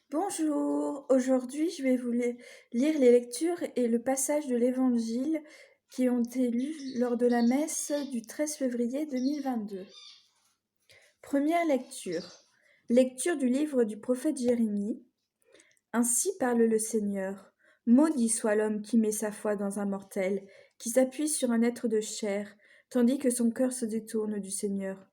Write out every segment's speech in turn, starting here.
Bonjour, aujourd'hui je vais vous lire les lectures et le passage de l'Évangile qui ont été lus lors de la messe du 13 février 2022. Première lecture. Lecture du livre du prophète Jérémie. Ainsi parle le Seigneur. Maudit soit l'homme qui met sa foi dans un mortel, qui s'appuie sur un être de chair, tandis que son cœur se détourne du Seigneur.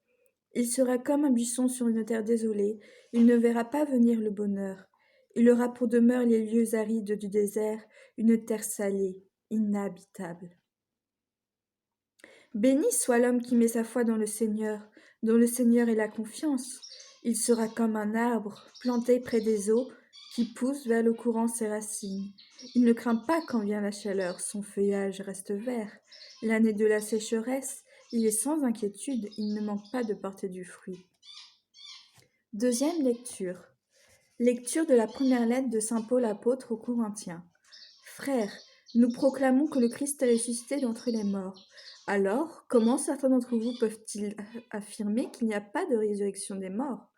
Il sera comme un buisson sur une terre désolée, il ne verra pas venir le bonheur. Il aura pour demeure les lieux arides du désert, une terre salée, inhabitable. Béni soit l'homme qui met sa foi dans le Seigneur, dont le Seigneur est la confiance. Il sera comme un arbre planté près des eaux, qui pousse vers le courant ses racines. Il ne craint pas quand vient la chaleur, son feuillage reste vert. L'année de la sécheresse, il est sans inquiétude, il ne manque pas de porter du fruit. Deuxième lecture. Lecture de la première lettre de saint Paul apôtre aux Corinthiens. Frères, nous proclamons que le Christ est ressuscité d'entre les morts. Alors, comment certains d'entre vous peuvent-ils affirmer qu'il n'y a pas de résurrection des morts?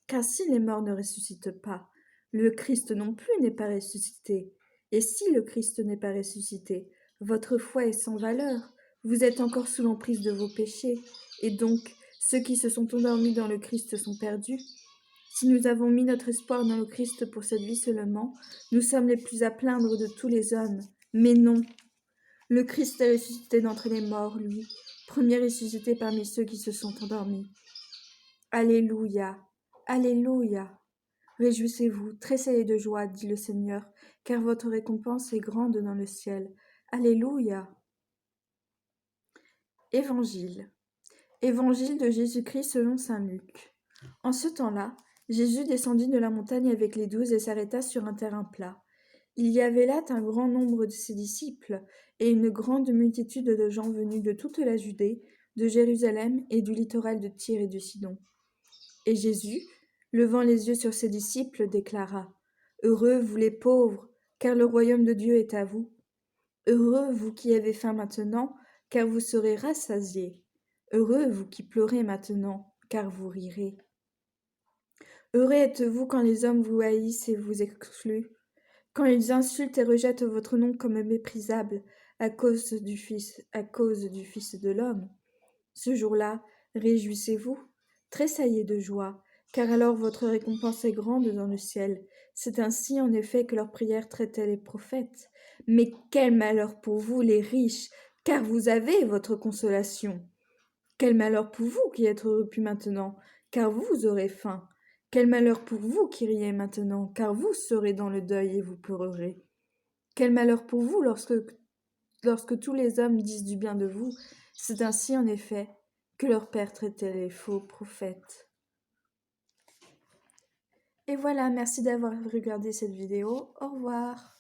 Car si les morts ne ressuscitent pas, le Christ non plus n'est pas ressuscité. Et si le Christ n'est pas ressuscité, votre foi est sans valeur. Vous êtes encore sous l'emprise de vos péchés. Et donc, ceux qui se sont endormis dans le Christ sont perdus. Si nous avons mis notre espoir dans le Christ pour cette vie seulement, nous sommes les plus à plaindre de tous les hommes. Mais non, le Christ est ressuscité d'entre les morts, lui, premier ressuscité parmi ceux qui se sont endormis. Alléluia, Alléluia. Réjouissez-vous, tressaillez de joie, dit le Seigneur, car votre récompense est grande dans le ciel. Alléluia. Évangile. Évangile de Jésus-Christ selon saint Luc. En ce temps-là, Jésus descendit de la montagne avec les 12 et s'arrêta sur un terrain plat. Il y avait là un grand nombre de ses disciples et une grande multitude de gens venus de toute la Judée, de Jérusalem et du littoral de Tyr et de Sidon. Et Jésus, levant les yeux sur ses disciples, déclara : « Heureux vous les pauvres, car le royaume de Dieu est à vous. Heureux vous qui avez faim maintenant, car vous serez rassasiés. Heureux vous qui pleurez maintenant, car vous rirez. Heureux êtes-vous quand les hommes vous haïssent et vous excluent, quand ils insultent et rejettent votre nom comme méprisable à cause du Fils de l'homme. Ce jour-là, réjouissez-vous, tressaillez de joie, car alors votre récompense est grande dans le ciel. C'est ainsi en effet que leurs prières traitaient les prophètes. Mais quel malheur pour vous, les riches, car vous avez votre consolation. Quel malheur pour vous qui êtes repus maintenant, car vous aurez faim. Quel malheur pour vous qui riez maintenant, car vous serez dans le deuil et vous pleurerez. Quel malheur pour vous lorsque tous les hommes disent du bien de vous. C'est ainsi en effet que leur père traitait les faux prophètes. Et voilà, merci d'avoir regardé cette vidéo. Au revoir.